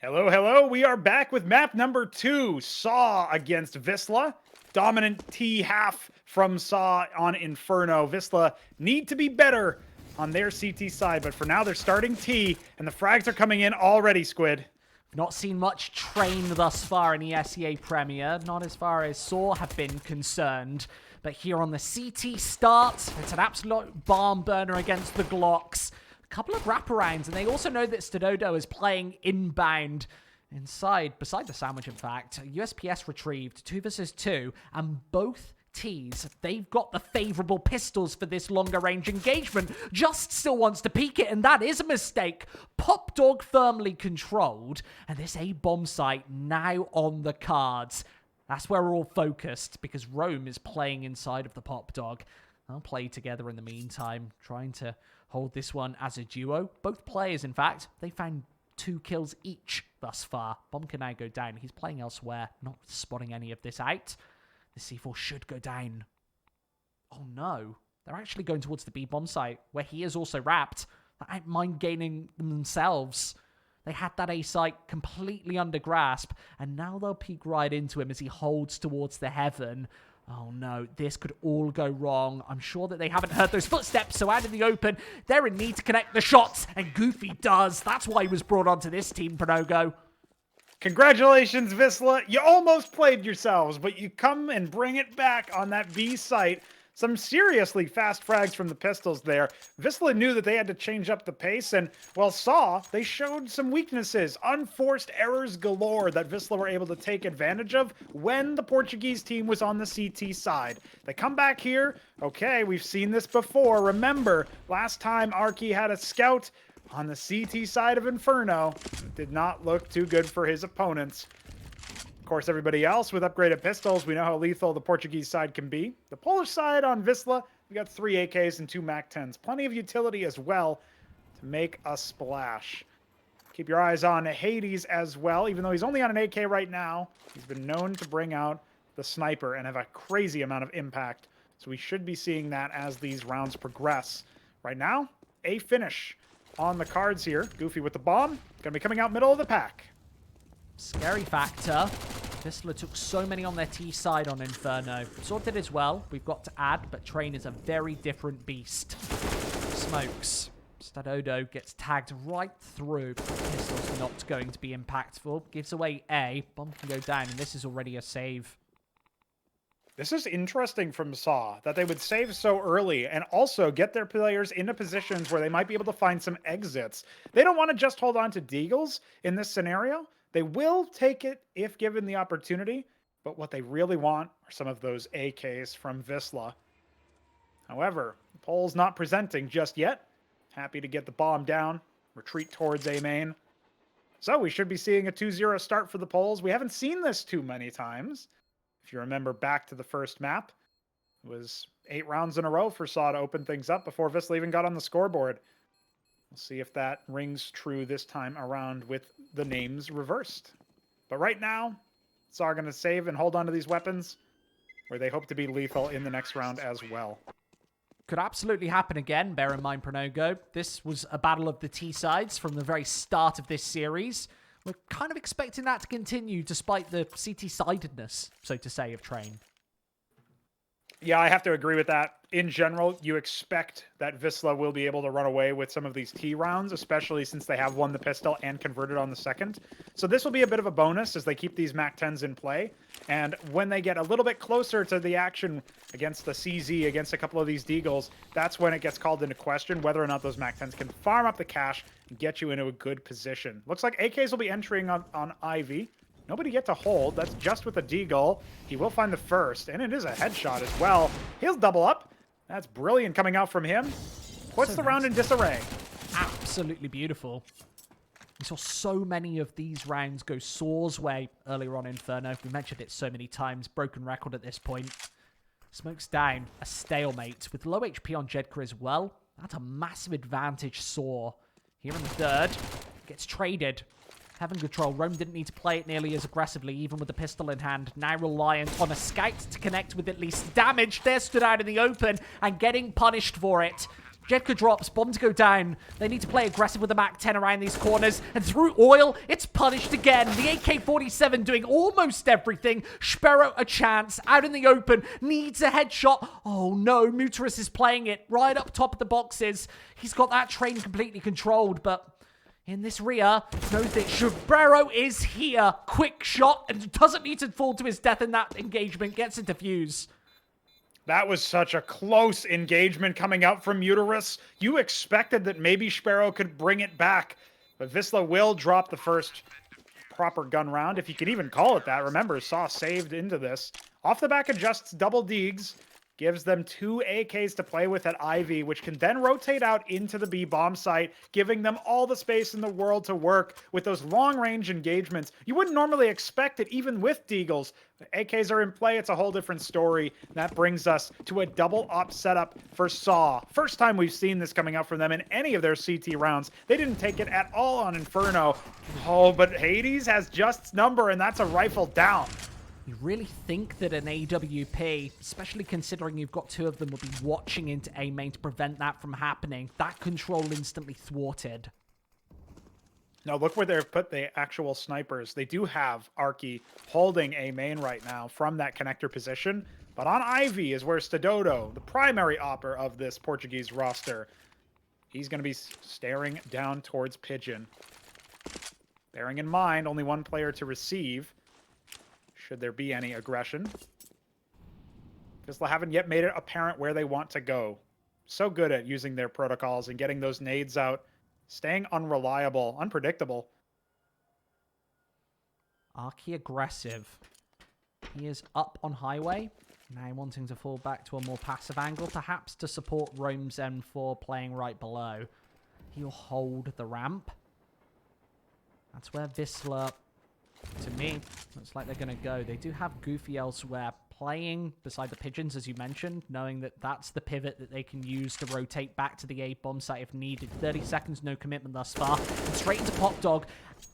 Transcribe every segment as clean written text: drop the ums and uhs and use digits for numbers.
Hello, hello. We are back with map number 2, Saw against Wisla. Dominant T half from Saw on Inferno. Wisla need to be better on their CT side, but for now they're starting T, and the frags are coming in already, Squid. Not seen much train thus far in the Esea Premier, not as far as Saw have been concerned. But here on the CT start, it's an absolute barn burner against the Glocks. A couple of wraparounds, and they also know that Stadodo is playing inbound. Beside the sandwich, in fact, USPS retrieved 2 versus 2, and both T's, they've got the favourable pistols for this longer range engagement. Just still wants to peek it, and that is a mistake. Pop Dog firmly controlled, and this A-bomb site now on the cards. That's where we're all focused, because Rome is playing inside of the Pop Dog. They'll play together in the meantime, trying to hold this one as a duo. Both players, in fact, they found 2 kills each thus far. Bomb can now go down. He's playing elsewhere, not spotting any of this out. The C4 should go down. Oh no. They're actually going towards the B-bomb site, where he is also wrapped. They ain't mind gaining themselves. They had that A site completely under grasp, and now they'll peek right into him as he holds towards the heaven. Oh no, this could all go wrong. I'm sure that they haven't heard those footsteps, so out in the open, they're in need to connect the shots, and Goofy does. That's why he was brought onto this team, Pronogo. Congratulations, Wisla. You almost played yourselves, but you come and bring it back on that B site. Some seriously fast frags from the pistols there. Wisla knew that they had to change up the pace, and, well, Saw, they showed some weaknesses. Unforced errors galore that Wisla were able to take advantage of when the Portuguese team was on the CT side. They come back here. Okay, we've seen this before. Remember, last time Arky had a scout on the CT side of Inferno. It did not look too good for his opponents. Of course, everybody else with upgraded pistols, we know how lethal the Portuguese side can be. The Polish side on Wisla, we got 3 AKs and 2 MAC-10s. Plenty of utility as well to make a splash. Keep your eyes on Hades as well. Even though he's only on an AK right now, he's been known to bring out the sniper and have a crazy amount of impact. So we should be seeing that as these rounds progress. Right now, a finish on the cards here. Goofy with the bomb. Gonna be coming out middle of the pack. Scary factor. Wisla took so many on their T side on Inferno. Sword did as well, we've got to add, but Train is a very different beast. Smokes. Stadodo gets tagged right through. Pistol's not going to be impactful. Gives away A. Bomb can go down, and this is already a save. This is interesting from Saw, that they would save so early and also get their players into positions where they might be able to find some exits. They don't want to just hold on to deagles in this scenario. They will take it if given the opportunity, but what they really want are some of those AKs from Wisla. However, the Pole's not presenting just yet. Happy to get the bomb down, retreat towards A main. So we should be seeing a 2-0 start for the Poles. We haven't seen this too many times. If you remember back to the first map, it was 8 rounds in a row for Saw to open things up before Wisla even got on the scoreboard. We'll see if that rings true this time around with the names reversed. But right now, Saw are going to save and hold on to these weapons, where they hope to be lethal in the next round as well. Could absolutely happen again, bear in mind, Pronogo. This was a battle of the T-sides from the very start of this series. We're kind of expecting that to continue despite the CT-sidedness, so to say, of Train. Yeah, I have to agree with that. In general, you expect that Wisla will be able to run away with some of these T rounds, especially since they have won the pistol and converted on the second. So this will be a bit of a bonus as they keep these MAC-10s in play. And when they get a little bit closer to the action against the CZ, against a couple of these deagles, that's when it gets called into question whether or not those MAC-10s can farm up the cash and get you into a good position. Looks like AKs will be entering on Ivy. Nobody yet to hold. That's just with a deagle. He will find the first, and it is a headshot as well. He'll double up. That's brilliant coming out from him. Puts the round in disarray. Absolutely beautiful. We saw so many of these rounds go Saw's way earlier on in Inferno. We mentioned it so many times. Broken record at this point. Smokes down. A stalemate. With low HP on Jedka as well. That's a massive advantage Saw. Here in the third. Gets traded. Having control, Rome didn't need to play it nearly as aggressively, even with the pistol in hand. Now reliant on a scout to connect with at least damage. They're stood out in the open and getting punished for it. Jedka drops, bomb to go down. They need to play aggressive with the MAC-10 around these corners. And through oil, it's punished again. The AK-47 doing almost everything. Sparrow a chance, out in the open, needs a headshot. Oh no, Muterus is playing it right up top of the boxes. He's got that train completely controlled, but in this rear, knows that Sparrow is here. Quick shot, and doesn't need to fall to his death in that engagement. Gets it defuse. That was such a close engagement coming out from Muterus. You expected that maybe Sparrow could bring it back, but Wisla will drop the first proper gun round, if you can even call it that. Remember, Saw saved into this. Off the back adjusts double Deegs, gives them 2 AKs to play with at Ivy, which can then rotate out into the B bomb site, giving them all the space in the world to work with those long-range engagements. You wouldn't normally expect it, even with Deagles. AKs are in play, it's a whole different story. That brings us to a double op setup for Saw. First time we've seen this coming out from them in any of their CT rounds. They didn't take it at all on Inferno. Oh, but Hades has Just's number, and that's a rifle down. You really think that an AWP, especially considering you've got 2 of them, will be watching into A main to prevent that from happening. That control instantly thwarted. Now look where they've put the actual snipers. They do have Arky holding A main right now from that connector position. But on Ivy is where Stadodo, the primary opper of this Portuguese roster, he's going to be staring down towards Pigeon. Bearing in mind, only 1 player to receive, should there be any aggression. Wisla haven't yet made it apparent where they want to go. So good at using their protocols and getting those nades out. Staying unreliable, unpredictable. Arky aggressive. He is up on highway. Now wanting to fall back to a more passive angle, perhaps to support Rome's M4 playing right below. He'll hold the ramp. That's where Wisla, to me, looks like they're going to go. They do have Goofy elsewhere, playing beside the Pigeons, as you mentioned, knowing that that's the pivot that they can use to rotate back to the A bomb site if needed. 30 seconds, no commitment thus far. And straight into Pop Dog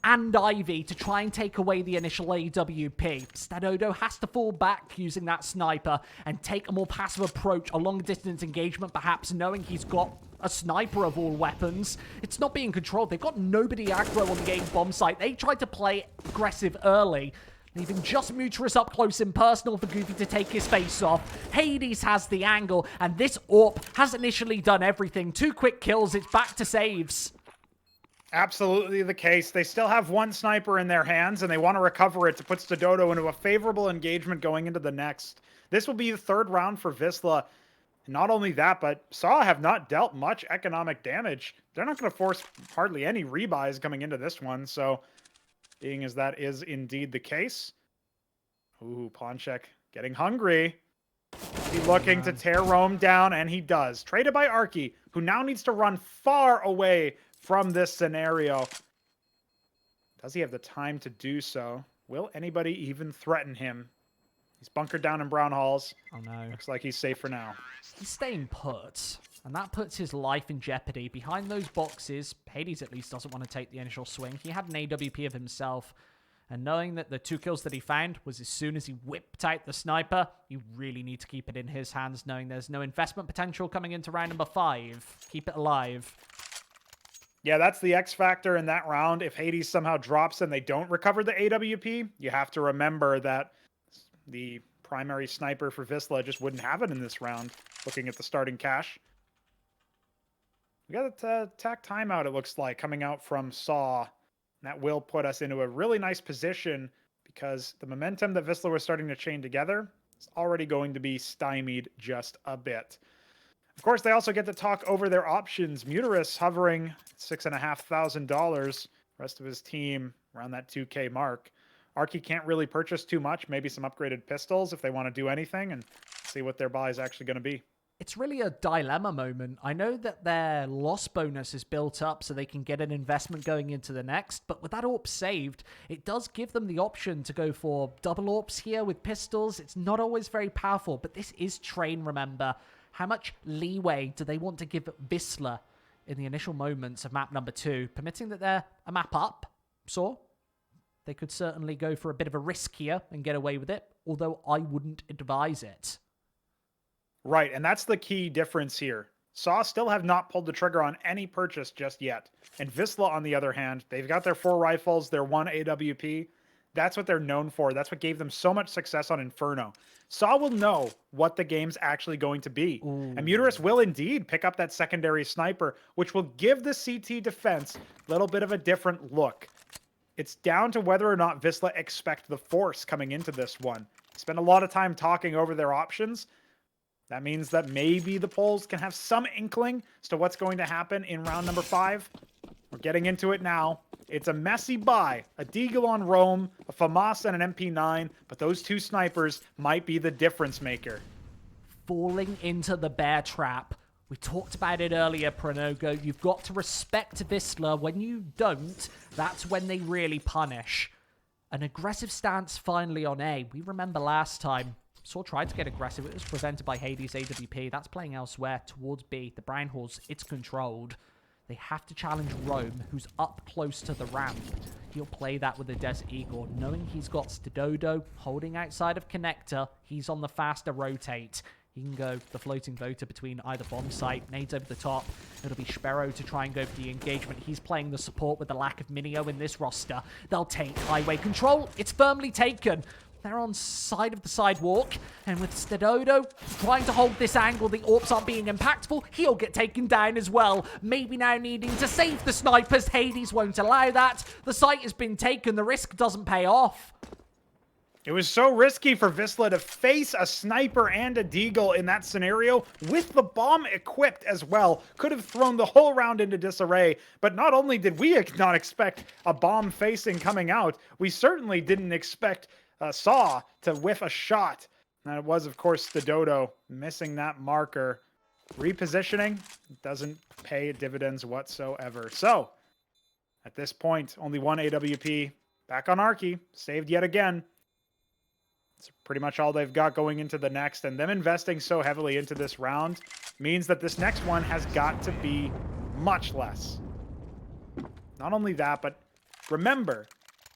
and Ivy to try and take away the initial AWP. Stadodo has to fall back using that sniper and take a more passive approach, a long-distance engagement, perhaps, knowing he's got a sniper of all weapons. It's not being controlled. They've got nobody aggro on the A bomb site. They tried to play aggressive early, leaving just Muterus up close and personal for Goofy to take his face off. Hades has the angle, and this AWP has initially done everything. 2 quick kills, it's back to saves. Absolutely the case. They still have 1 sniper in their hands, and they want to recover it to put Stadodo into a favorable engagement going into the next. This will be the 3rd round for Wisla. Not only that, but Saw have not dealt much economic damage. They're not going to force hardly any rebuys coming into this one, so being as that is indeed the case. Ooh, Ponchek getting hungry. He's looking to tear Rome down, and he does. Traded by Arky, who now needs to run far away from this scenario. Does he have the time to do so? Will anybody even threaten him? He's bunkered down in Brown Halls. Oh no. Looks like he's safe for now. He's staying put, and that puts his life in jeopardy. Behind those boxes, Hades at least doesn't want to take the initial swing. He had an AWP of himself, and knowing that the 2 kills that he found was as soon as he whipped out the sniper, you really need to keep it in his hands, knowing there's no investment potential coming into round number 5. Keep it alive. Yeah, that's the X factor in that round. If Hades somehow drops and they don't recover the AWP, you have to remember that the primary sniper for Wisla just wouldn't have it in this round, looking at the starting cash. We got a attack timeout, it looks like, coming out from Saw. That will put us into a really nice position because the momentum that Wisla was starting to chain together is already going to be stymied just a bit. Of course, they also get to talk over their options. Muterus hovering $6,500. Rest of his team around that 2K mark. Arky can't really purchase too much. Maybe some upgraded pistols if they want to do anything and see what their buy is actually going to be. It's really a dilemma moment. I know that their loss bonus is built up so they can get an investment going into the next, but with that AWP saved, it does give them the option to go for double AWPs here with pistols. It's not always very powerful, but this is Train, remember. How much leeway do they want to give Wisla in the initial moments of map number 2, permitting that they're a map up? So they could certainly go for a bit of a risk here and get away with it, although I wouldn't advise it. Right, and that's the key difference here. Saw still have not pulled the trigger on any purchase just yet. And Wisla, on the other hand, they've got their 4 rifles, their 1 AWP. That's what they're known for. That's what gave them so much success on Inferno. Saw will know what the game's actually going to be. Ooh. And Muterus will indeed pick up that secondary sniper, which will give the CT defense a little bit of a different look. It's down to whether or not Wisla expect the force coming into this one. Spend a lot of time talking over their options. That means that maybe the Poles can have some inkling as to what's going to happen in round number 5. We're getting into it now. It's a messy buy. A Deagle on Rome, a FAMAS, and an MP9, but those 2 snipers might be the difference maker. Falling into the bear trap. We talked about it earlier, Pronogo. You've got to respect Wisla. When you don't, that's when they really punish. An aggressive stance finally on A. We remember last time. Saw tried to get aggressive. It was prevented by Hades AWP. That's playing elsewhere towards B. The Brown Horse, it's controlled. They have to challenge Rome, who's up close to the ramp. He'll play that with the Desert Eagle, knowing he's got Stododo holding outside of Connector. He's on the faster rotate. He can go the floating voter between either bomb site, nades over the top. It'll be Sparrow to try and go for the engagement. He's playing the support with the lack of Minio in this roster. They'll take highway control. It's firmly taken. They're on side of the sidewalk, and with Stododo trying to hold this angle, the AWPs aren't being impactful. He'll get taken down as well. Maybe now needing to save the snipers. Hades won't allow that. The site has been taken. The risk doesn't pay off. It was so risky for Wisla to face a sniper and a Deagle in that scenario with the bomb equipped as well. Could have thrown the whole round into disarray. But not only did we not expect a bomb facing coming out, we certainly didn't expect Saw to whiff a shot. And it was, of course, the Dodo missing that marker. Repositioning doesn't pay dividends whatsoever. So, at this point, only 1 AWP. Back on Arky. Saved yet again. It's pretty much all they've got going into the next. And them investing so heavily into this round means that this next one has got to be much less. Not only that, but remember,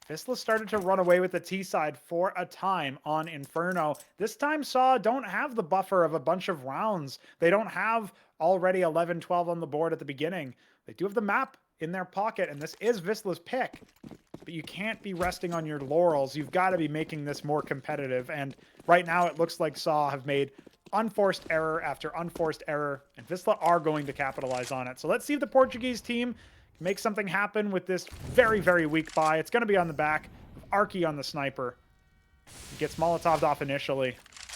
Wisla started to run away with the T side for a time on Inferno. This time Saw don't have the buffer of a bunch of rounds. They don't have already 11-12 on the board at the beginning. They do have the map in their pocket, and this is Wisla's pick. But you can't be resting on your laurels. You've got to be making this more competitive. And right now it looks like Saw have made unforced error after unforced error, and Wisla are going to capitalize on it. So let's see if the Portuguese team make something happen with this very, very weak buy. It's going to be on the back of Arky on the sniper. He gets Molotoved off initially.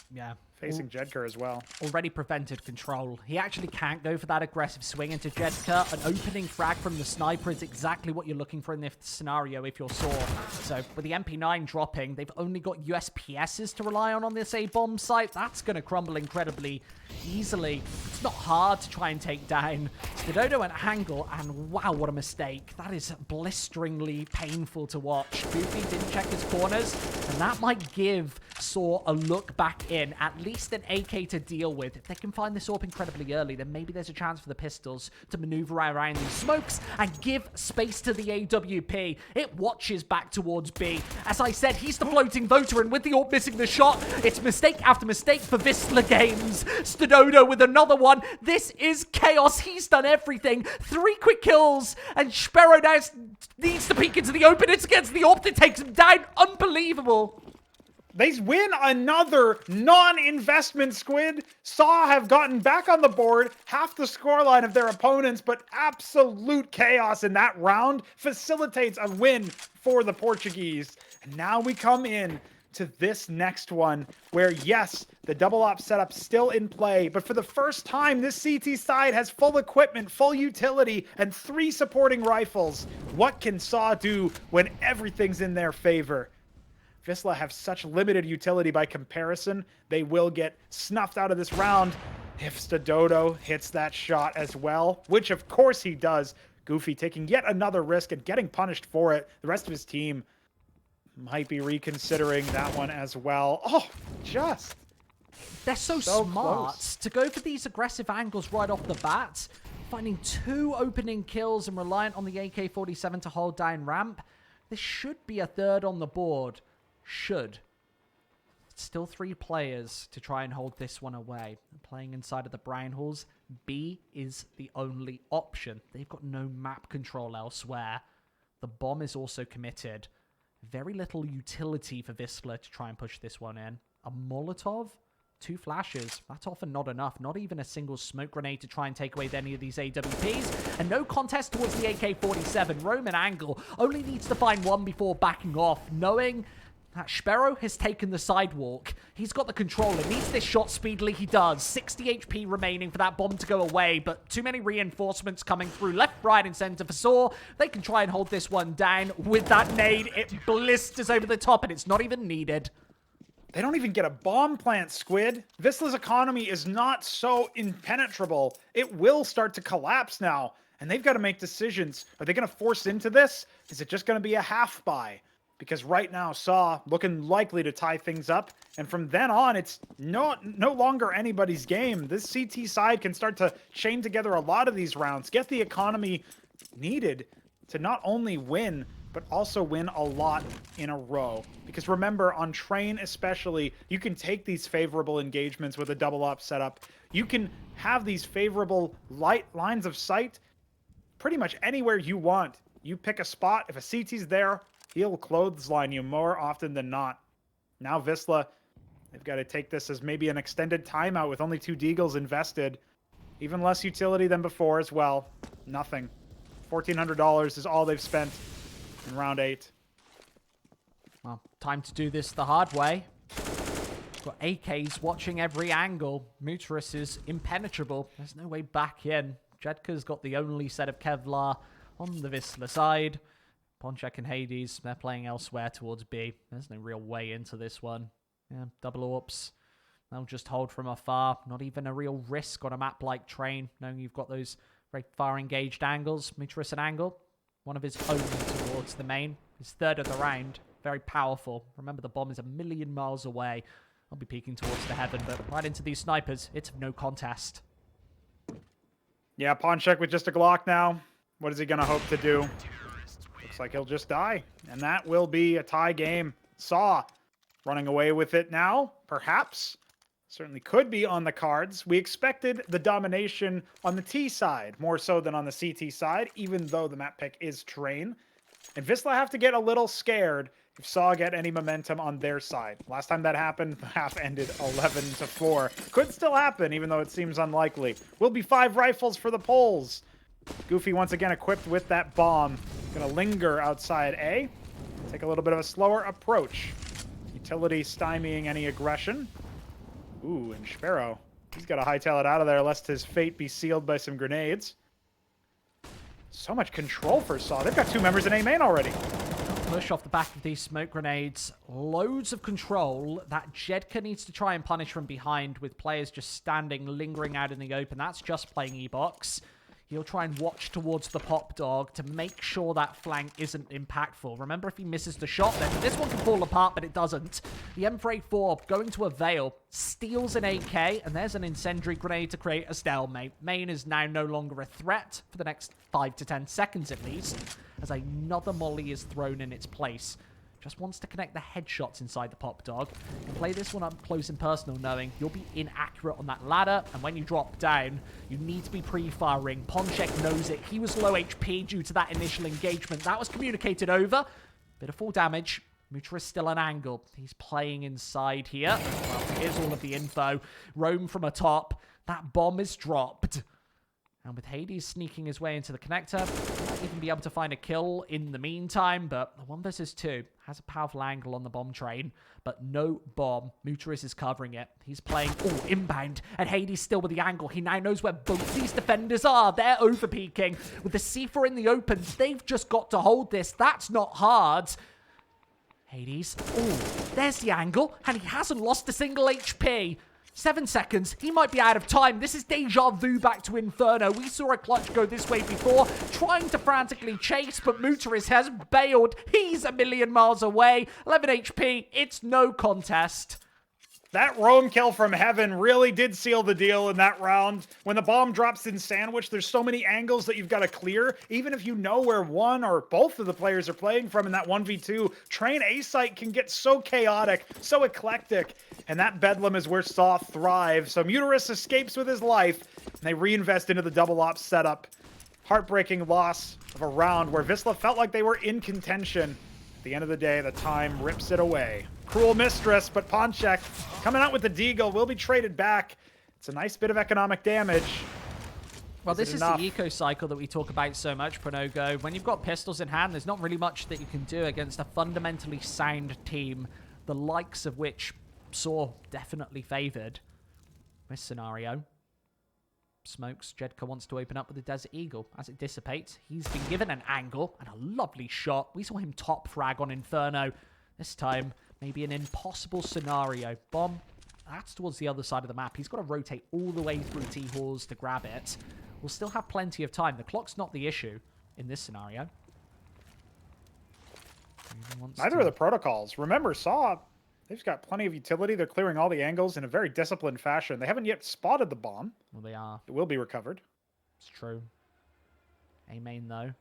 Yeah. Facing Jedka as well. Already prevented control. He actually can't go for that aggressive swing into Jedka. An opening frag from the sniper is exactly what you're looking for in this scenario if you're Saw. So with the MP9 dropping, they've only got USPSs to rely on this A-bomb site. That's going to crumble incredibly easily. It's not hard to try and take down Stododo and Angle, and wow, what a mistake. That is blisteringly painful to watch. Goofy didn't check his corners, and that might give Saw a look back in, at least an AK to deal with. If they can find this AWP incredibly early, then maybe there's a chance for the pistols to maneuver around these smokes and give space to the AWP. It watches back towards B. As I said, he's the floating voter, and with the AWP missing the shot, it's mistake after mistake for Wisla Games. Stododo with another one. This is chaos. He's done everything. 3 quick kills, and Sparrow now needs to peek into the open. It's against the AWP that takes him down. Unbelievable. They win another non-investment squid. Saw have gotten back on the board, half the scoreline of their opponents, but absolute chaos in that round facilitates a win for the Portuguese. And now we come in to this next one where, yes, the double op setup still in play, but for the first time, this CT side has full equipment, full utility, and 3 supporting rifles. What can Saw do when everything's in their favor? Wisla have such limited utility by comparison, they will get snuffed out of this round if Stododo hits that shot as well, which of course he does. Goofy taking yet another risk and getting punished for it. The rest of his team might be reconsidering that one as well. Oh, just... They're so smart close to go for these aggressive angles right off the bat, finding 2 opening kills and reliant on the AK-47 to hold down ramp. This should be a 3rd on the board. Should. Still 3 players to try and hold this one away. Playing inside of the Brown Halls, B is the only option. They've got no map control elsewhere. The bomb is also committed. Very little utility for Wisla to try and push this one in. A Molotov? 2 flashes. That's often not enough. Not even a single smoke grenade to try and take away any of these AWPs. And no contest towards the AK-47. Roman Angle only needs to find one before backing off, knowing that Sparrow has taken the sidewalk. He's got the control. It needs this shot speedily. He does. 60 HP remaining for that bomb to go away, but too many reinforcements coming through left, right, and center for Saw. They can try and hold this one down. With that nade, it blisters over the top, and it's not even needed. They don't even get a bomb plant, Squid. Wisla's economy is not so impenetrable. It will start to collapse now, and they've got to make decisions. Are they going to force into this? Is it just going to be a half buy? Because right now, Saw looking likely to tie things up, and from then on, it's no longer anybody's game. This CT side can start to chain together a lot of these rounds, get the economy needed to not only win, but also win a lot in a row. Because remember, on Train especially, you can take these favorable engagements with a double up setup. You can have these favorable light lines of sight pretty much anywhere you want. You pick a spot, if a CT's there, he'll clothesline you more often than not. Now Wisla, they've got to take this as maybe an extended timeout with only 2 deagles invested. Even less utility than before as well. Nothing. $1,400 is all they've spent in round 8. Well, time to do this the hard way. Got AKs watching every angle. Muteris is impenetrable. There's no way back in. Jedka's got the only set of Kevlar on the Wisla side. Ponchek and Hades, they're playing elsewhere towards B. There's no real way into this one. Yeah, double AWPs. They'll just hold from afar. Not even a real risk on a map like Train, knowing you've got those very far engaged angles. Muteris an angle. One of his own towards the main. His 3rd of the round. Very powerful. Remember, the bomb is a million miles away. I'll be peeking towards the heaven, but right into these snipers, it's no contest. Yeah, Ponchek with just a Glock now. What is he going to hope to do? Looks like he'll just die. And that will be a tie game. Saw running away with it now, perhaps. Certainly could be on the cards. We expected the domination on the T side, more so than on the CT side, even though the map pick is Train. And Wisla have to get a little scared if Saw get any momentum on their side. Last time that happened, the half ended 11-4. Could still happen, even though it seems unlikely. Will be 5 rifles for the Poles. Goofy once again equipped with that bomb. Gonna linger outside A. Take a little bit of a slower approach. Utility stymieing any aggression. Ooh, and Sparrow. He's got to hightail it out of there lest his fate be sealed by some grenades. So much control for Saw. They've got 2 members in A main already. Push off the back of these smoke grenades. Loads of control that Jedka needs to try and punish from behind with players just standing, lingering out in the open. That's just playing E-Box. He'll try and watch towards the pop dog to make sure that flank isn't impactful. Remember, if he misses the shot, then this one can fall apart, but it doesn't. The M4A4 going to a Veil, steals an AK, and there's an incendiary grenade to create a stalemate. Main is now no longer a threat for the next 5 to 10 seconds at least, as another molly is thrown in its place. Just wants to connect the headshots inside the pop dog. And play this one up close and personal, knowing you'll be inaccurate on that ladder, and when you drop down, you need to be pre-firing. Ponchek knows it. He was low HP due to that initial engagement. That was communicated over. Bit of full damage. Muteris still an angle. He's playing inside here. Well, here's all of the info. Roam from atop. That bomb is dropped. And with Hades sneaking his way into the connector, might even be able to find a kill in the meantime, but 1 versus 2 has a powerful angle on the bomb train, but no bomb. Muteris is covering it. He's playing, inbound, and Hades still with the angle. He now knows where both these defenders are. They're over-peeking. With the C4 in the open, they've just got to hold this. That's not hard. Hades, there's the angle, and he hasn't lost a single HP. 7 seconds. He might be out of time. This is deja vu back to Inferno. We saw a clutch go this way before, trying to frantically chase, but Muteris has bailed. He's a million miles away. 11 HP. It's no contest. That roam kill from heaven really did seal the deal in that round. When the bomb drops in sandwich, there's so many angles that you've got to clear. Even if you know where one or both of the players are playing from in that 1v2, Train A site can get so chaotic, so eclectic. And that bedlam is where Saw thrives. So Mutarus escapes with his life, and they reinvest into the double op setup. Heartbreaking loss of a round where Wisla felt like they were in contention. At the end of the day, the time rips it away. Cruel mistress, but Ponchek coming out with the Deagle will be traded back. It's a nice bit of economic damage. Well, this is the eco cycle that we talk about so much, Pronogo. When you've got pistols in hand, there's not really much that you can do against a fundamentally sound team, the likes of which Saw definitely favored. This scenario. Smokes. Jedka wants to open up with the Desert Eagle. As it dissipates, he's been given an angle and a lovely shot. We saw him top frag on Inferno. This time, maybe an impossible scenario. Bomb, that's towards the other side of the map. He's got to rotate all the way through T-Halls to grab it. We'll still have plenty of time. The clock's not the issue in this scenario. Neither of the protocols. Remember, Saw, they've got plenty of utility. They're clearing all the angles in a very disciplined fashion. They haven't yet spotted the bomb. Well, they are. It will be recovered. It's true. A-main, though.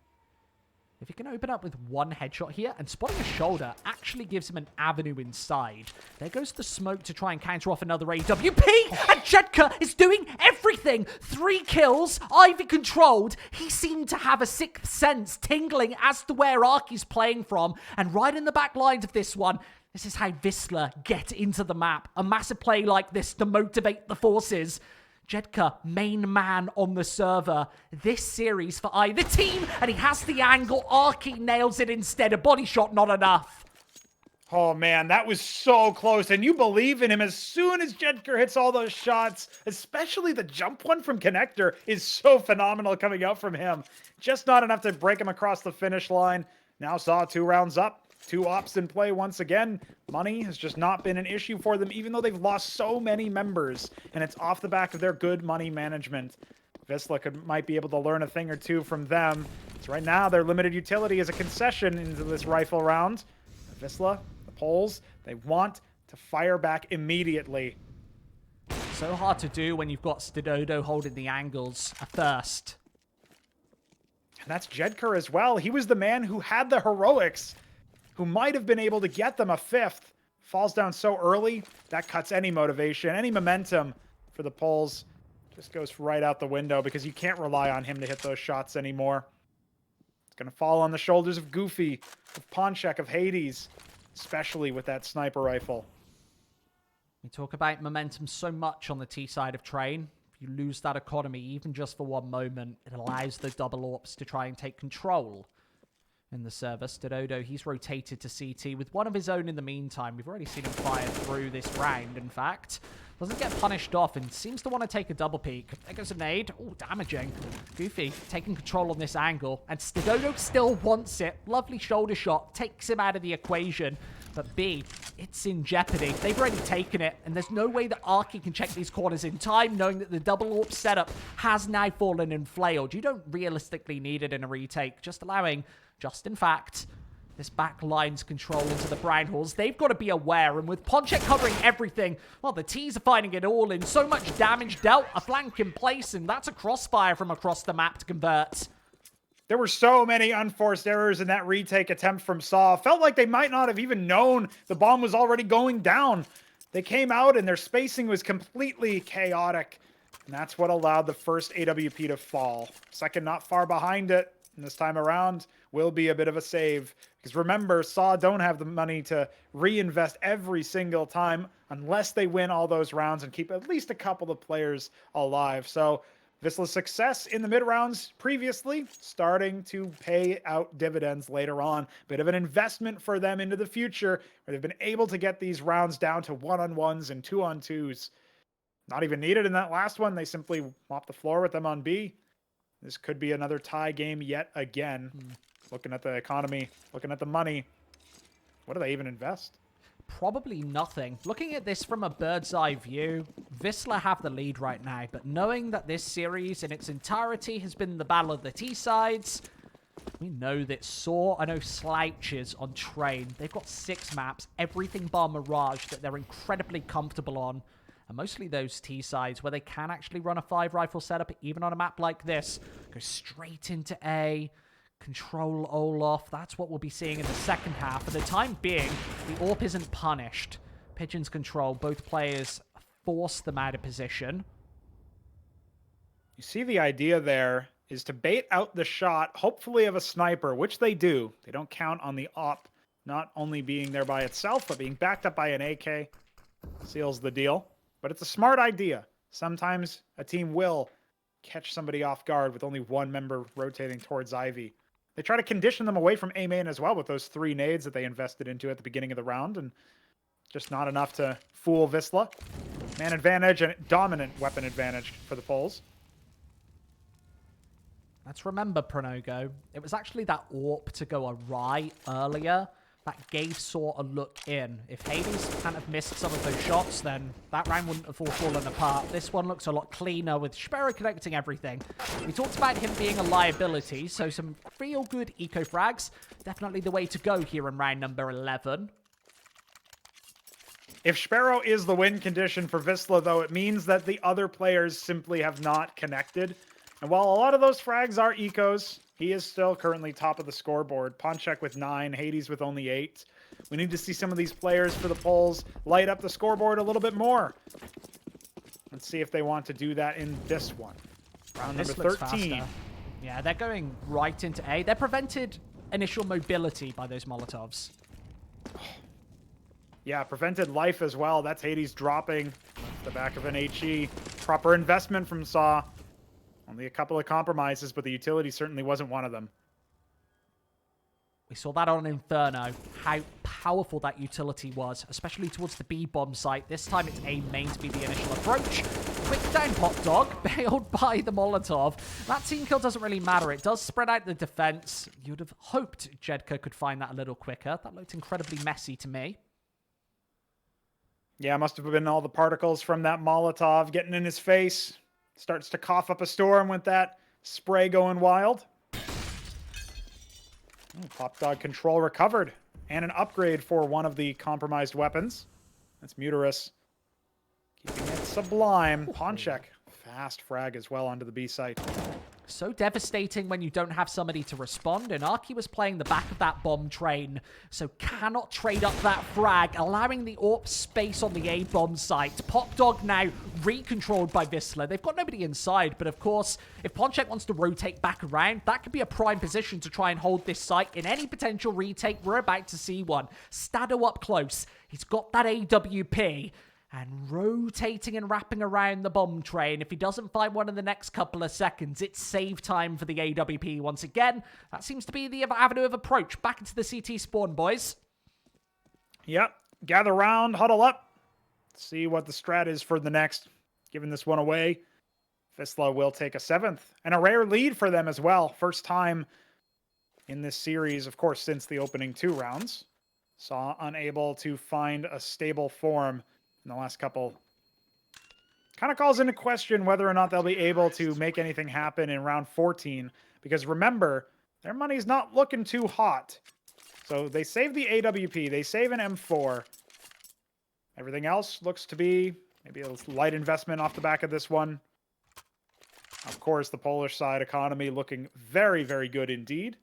If he can open up with one headshot here, and spotting a shoulder actually gives him an avenue inside. There goes the smoke to try and counter off another AWP, and Jedka is doing everything. 3 kills, Ivy controlled. He seemed to have a sixth sense tingling as to where Arky's playing from, and right in the back lines of this one, this is how Wisla get into the map. A massive play like this to motivate the forces. Jedka, main man on the server. This series for either team, and he has the angle. Arky nails it instead. A body shot, not enough. Oh, man, that was so close. And you believe in him as soon as Jedka hits all those shots, especially the jump one from Connector is so phenomenal coming out from him. Just not enough to break him across the finish line. Now Saw 2 rounds up. 2 ops in play once again. Money has just not been an issue for them, even though they've lost so many members. And it's off the back of their good money management. Wisla might be able to learn a thing or two from them. So right now, their limited utility is a concession into this rifle round. Wisla, the Poles, they want to fire back immediately. So hard to do when you've got Stododo holding the angles first. And that's Jedka as well. He was the man who had the heroics, who might have been able to get them a 5th. Falls down so early, that cuts any motivation, any momentum for the Poles. Just goes right out the window because you can't rely on him to hit those shots anymore. It's going to fall on the shoulders of Goofy, of Ponchek, of Hades, especially with that sniper rifle. We talk about momentum so much on the T side of Train. If you lose that economy, even just for one moment, it allows the double ops to try and take control. In the server, Stododo, he's rotated to CT with one of his own in the meantime. We've already seen him fire through this round, in fact. Doesn't get punished off and seems to want to take a double peek. There goes a nade. Oh, damaging. Goofy taking control on this angle. And Stododo still wants it. Lovely shoulder shot. Takes him out of the equation. But B, it's in jeopardy. They've already taken it. And there's no way that Arky can check these corners in time, knowing that the double AWP setup has now fallen and flailed. You don't realistically need it in a retake. Just allowing... Just in fact, this back line's control into the Brown Halls. They've got to be aware, and with Ponchek covering everything, well, the T's are finding it all in. So much damage dealt, a flank in place, and that's a crossfire from across the map to convert. There were so many unforced errors in that retake attempt from Saw. Felt like they might not have even known the bomb was already going down. They came out and their spacing was completely chaotic. And that's what allowed the first AWP to fall. Second, not far behind it. And this time around will be a bit of a save. Because remember, Saw don't have the money to reinvest every single time unless they win all those rounds and keep at least a couple of players alive. So Wisla's success in the mid-rounds previously starting to pay out dividends later on. Bit of an investment for them into the future where they've been able to get these rounds down to 1-on-1s and 2-on-2s. Not even needed in that last one. They simply mopped the floor with them on B. This could be another tie game yet again. Looking at the economy, looking at the money. What do they even invest? Probably nothing. Looking at this from a bird's eye view, Wisla have the lead right now, but knowing that this series in its entirety has been the battle of the T sides, We know that Saw, I know, slouches on Train. They've got 6 maps, everything bar Mirage, that they're incredibly comfortable on. And mostly those T-sides where they can actually run a 5-rifle setup, even on a map like this. Go straight into A, control Olaf. That's what we'll be seeing in the second half. For the time being, the AWP isn't punished. Pigeon's control, both players force them out of position. You see the idea there is to bait out the shot, hopefully of a sniper, which they do. They don't count on the op not only being there by itself, but being backed up by an AK. Seals the deal. But it's a smart idea. Sometimes a team will catch somebody off guard with only one member rotating towards Ivy. They try to condition them away from A main as well with those 3 nades that they invested into at the beginning of the round, and just not enough to fool Wisla. Man advantage and dominant weapon advantage for the Poles. Let's remember, Pronogo, it was actually that AWP to go awry earlier that gave Saw a look in. If Hades kind of missed some of those shots, then that round wouldn't have all fallen apart. This one looks a lot cleaner with Sparrow connecting everything. We talked about him being a liability, so some feel-good eco-frags. Definitely the way to go here in round number 11. If Sparrow is the win condition for Wisla, though, it means that the other players simply have not connected. And while a lot of those frags are ecos, he is still currently top of the scoreboard. Ponchek with 9, Hades with only 8. We need to see some of these players for the Poles light up the scoreboard a little bit more. Let's see if they want to do that in this one. Round number 13. Yeah, they're going right into A. They're prevented initial mobility by those Molotovs. Yeah, prevented life as well. That's Hades dropping the back of an HE. Proper investment from Saw. Only a couple of compromises, but the utility certainly wasn't one of them. We saw that on Inferno, how powerful that utility was, especially towards the B-bomb site. This time it's A main to be the initial approach. Quick down Hot Dog, bailed by the Molotov. That team kill doesn't really matter. It does spread out the defense. You'd have hoped Jedka could find that a little quicker. That looked incredibly messy to me. Yeah, must have been all the particles from that Molotov getting in his face. Starts to cough up a storm with that spray going wild. Pop Dog control recovered. And an upgrade for one of the compromised weapons. That's Muterus. Keeping it sublime. Ponchek. Fast frag as well onto the B site. So devastating when you don't have somebody to respond, and Arky was playing the back of that bomb train, so cannot trade up that frag, allowing the AWP space on the A-bomb site. Pop Dog now recontrolled by Wisla. They've got nobody inside, but of course, if Ponchek wants to rotate back around, that could be a prime position to try and hold this site in any potential retake. We're about to see one. Stado up close. He's got that AWP. And rotating and wrapping around the bomb train. If he doesn't find one in the next couple of seconds, it's save time for the AWP once again. That seems to be the avenue of approach. Back into the CT spawn, boys. Yep. Gather round, huddle up. See what the strat is for the next. Giving this one away. Wisla will take a 7th. And a rare lead for them as well. First time in this series, of course, since the opening 2 rounds. Saw unable to find a stable form in the last couple. Kind of calls into question whether or not they'll be able to make anything happen in round 14. Because remember, their money's not looking too hot. So they save the AWP. They save an M4. Everything else looks to be maybe a light investment off the back of this one. Of course, the Polish side economy looking very, very good indeed.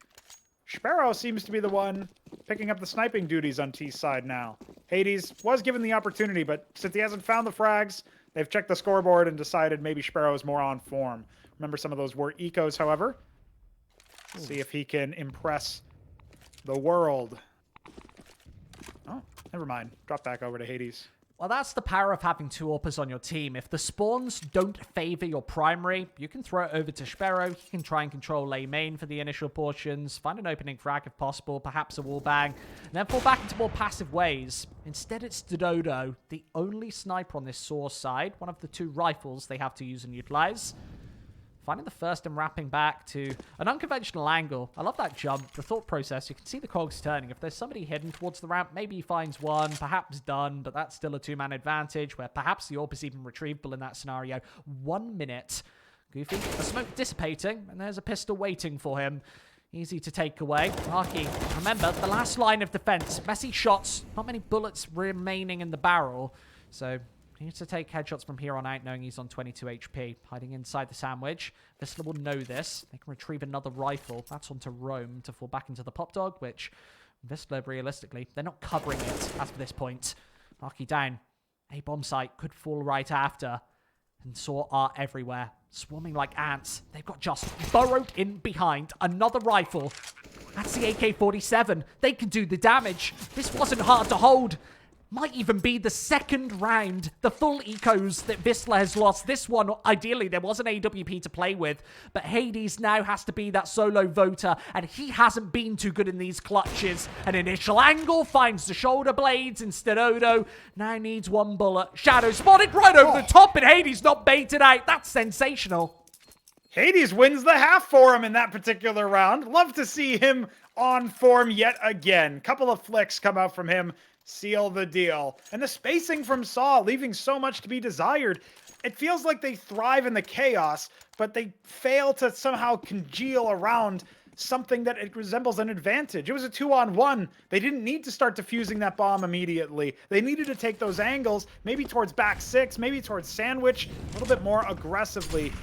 Sparrow seems to be the one picking up the sniping duties on T's side now. Hades was given the opportunity, but since he hasn't found the frags, they've checked the scoreboard and decided maybe Sparrow is more on form. Remember, some of those were ecos, however. See if he can impress the world. Oh, never mind. Drop back over to Hades. Well, that's the power of having 2 AWPers on your team. If the spawns don't favor your primary, you can throw it over to Sparrow. He can try and control A main for the initial portions, find an opening frag if possible, perhaps a wallbang, and then fall back into more passive ways. Instead, it's Dododo, the only sniper on this Saw side, one of the 2 rifles they have to use and utilize. Finding the first and wrapping back to an unconventional angle. I love that jump, the thought process. You can see the cogs turning. If there's somebody hidden towards the ramp, maybe he finds one, perhaps done, but that's still a 2-man advantage where perhaps the AWP is even retrievable in that scenario. 1 minute. Goofy, a smoke dissipating, and there's a pistol waiting for him. Easy to take away. Arky, remember, the last line of defense. Messy shots, not many bullets remaining in the barrel. So, he needs to take headshots from here on out, knowing he's on 22 HP. Hiding inside the sandwich. Wisla will know this. They can retrieve another rifle. That's onto Rome to fall back into the pop dog, which Wisla, realistically, they're not covering it as for this point. Arky down. A bomb site could fall right after. And Saw are everywhere. Swarming like ants. They've got just burrowed in behind another rifle. That's the AK-47. They can do the damage. This wasn't hard to hold. Might even be the second round. The full ecos that Wisla has lost. This one, ideally, there was an AWP to play with. But Hades now has to be that solo voter. And he hasn't been too good in these clutches. An initial angle finds the shoulder blades. Instead, Odo now needs one bullet. Shadow spotted right over the top. And Hades not baited out. That's sensational. Hades wins the half for him in that particular round. Love to see him on form yet again. Couple of flicks come out from him. Seal the deal. And the spacing from Saw, leaving so much to be desired. It feels like they thrive in the chaos, but they fail to somehow congeal around something that it resembles an advantage. It was a 2-on-1. They didn't need to start defusing that bomb immediately. They needed to take those angles, maybe towards back six, maybe towards sandwich, a little bit more aggressively.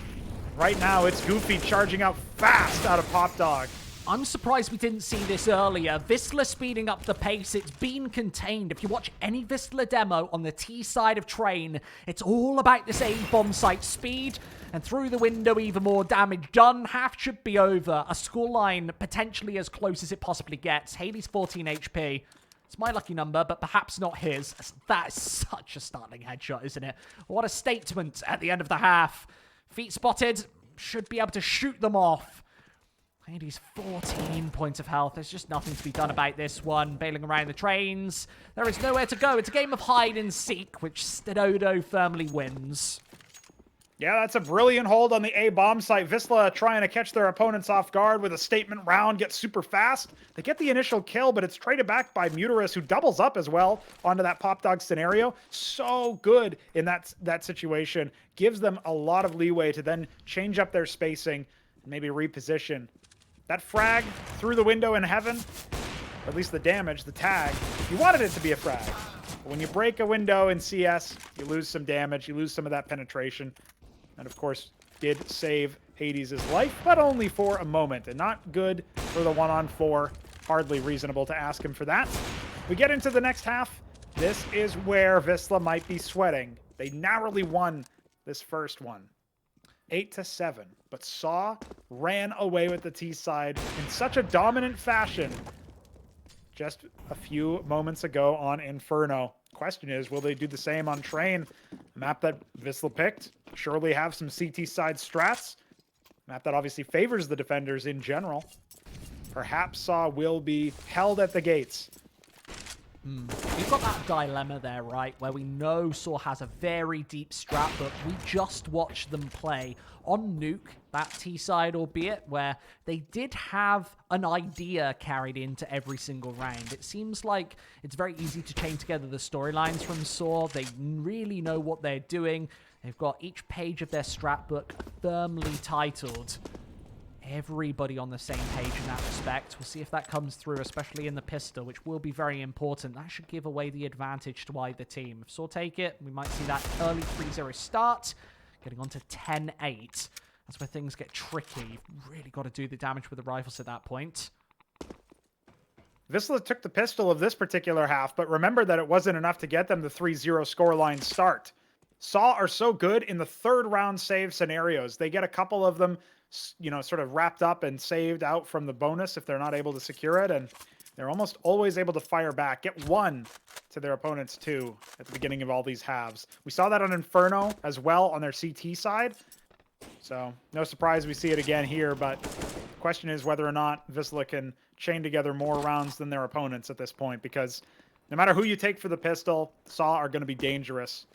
Right now, it's Goofy charging out fast out of Pop Dog. I'm surprised we didn't see this earlier. Wisla speeding up the pace. It's been contained. If you watch any Wisla demo on the T side of Train, it's all about this A-bomb site speed. And through the window, even more damage done. Half should be over. A scoreline potentially as close as it possibly gets. Hades 14 HP. It's my lucky number, but perhaps not his. That is such a startling headshot, isn't it? What a statement at the end of the half. Feet spotted. Should be able to shoot them off. Hades 14 points of health. There's just nothing to be done about this one. Bailing around the trains. There is nowhere to go. It's a game of hide and seek, which Stedodo firmly wins. Yeah, that's a brilliant hold on the A-bomb site. Wisla trying to catch their opponents off guard with a statement round, gets super fast. They get the initial kill, but it's traded back by Muterus, who doubles up as well onto that Pop Dog scenario. So good in that situation. Gives them a lot of leeway to then change up their spacing and maybe reposition. That frag through the window in heaven, or at least the damage, the tag, you wanted it to be a frag. But when you break a window in CS, you lose some damage, you lose some of that penetration. And of course, did save Hades' life, but only for a moment. And not good for the 1-on-4. Hardly reasonable to ask him for that. We get into the next half. This is where Wisla might be sweating. They narrowly won this first one. 8-7, but Saw ran away with the T side in such a dominant fashion just a few moments ago on Inferno. Question is, will they do the same on Train? A map that Wisla picked, surely have some CT side strats. A map that obviously favors the defenders in general. Perhaps Saw will be held at the gates. We've got that dilemma there, right, where we know Saw has a very deep strat, but we just watched them play on Nuke, that T-side albeit, where they did have an idea carried into every single round. It seems like it's very easy to chain together the storylines from Saw. They really know what they're doing. They've got each page of their strat book firmly titled. Everybody on the same page in that respect. We'll see if that comes through, especially in the pistol, which will be very important. That should give away the advantage to either team. If Saw take it, we might see that early 3-0 start, getting on to 10-8. That's where things get tricky. You've really got to do the damage with the rifles at that point. Wisla took the pistol of this particular half, but remember that it wasn't enough to get them the 3-0 scoreline start. Saw are so good in the third round save scenarios. They get a couple of them, you know, sort of wrapped up and saved out from the bonus if they're not able to secure it, and they're almost always able to fire back, get one to their opponents too at the beginning of all these halves. We saw that on Inferno as well on their CT side, so no surprise we see it again here, but the question is whether or not Wisla can chain together more rounds than their opponents at this point, because no matter who you take for the pistol, Saw are going to be dangerous.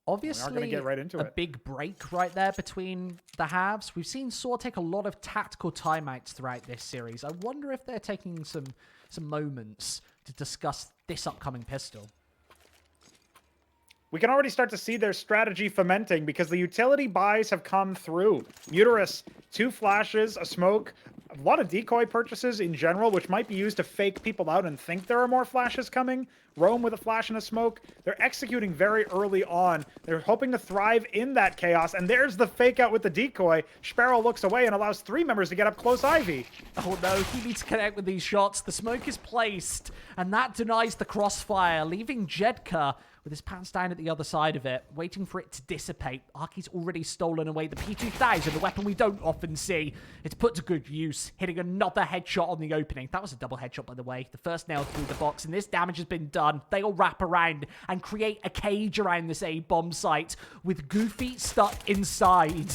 Obviously, get right into it. Big break right there between the halves. We've seen Saw take a lot of tactical timeouts throughout this series. I wonder if they're taking some moments to discuss this upcoming pistol. we can already start to see their strategy fomenting because the utility buys have come through. Uterus, 2 flashes, a smoke, a lot of decoy purchases in general, which might be used to fake people out and think there are more flashes coming. Roam with a flash and a smoke. They're executing very early on. They're hoping to thrive in that chaos, and there's the fake out with the decoy. Sparrow looks away and allows 3 members to get up close Ivy. Oh no, he needs to connect with these shots. The smoke is placed, and that denies the crossfire, leaving Jedka with his pants down at the other side of it, waiting for it to dissipate. Arky's already stolen away the P2000, the weapon we don't often see. It's put to good use, hitting another headshot on the opening. That was a double headshot, by the way. The first nail through the box, and this damage has been done. They'll wrap around and create a cage around this A-bomb site with Goofy stuck inside.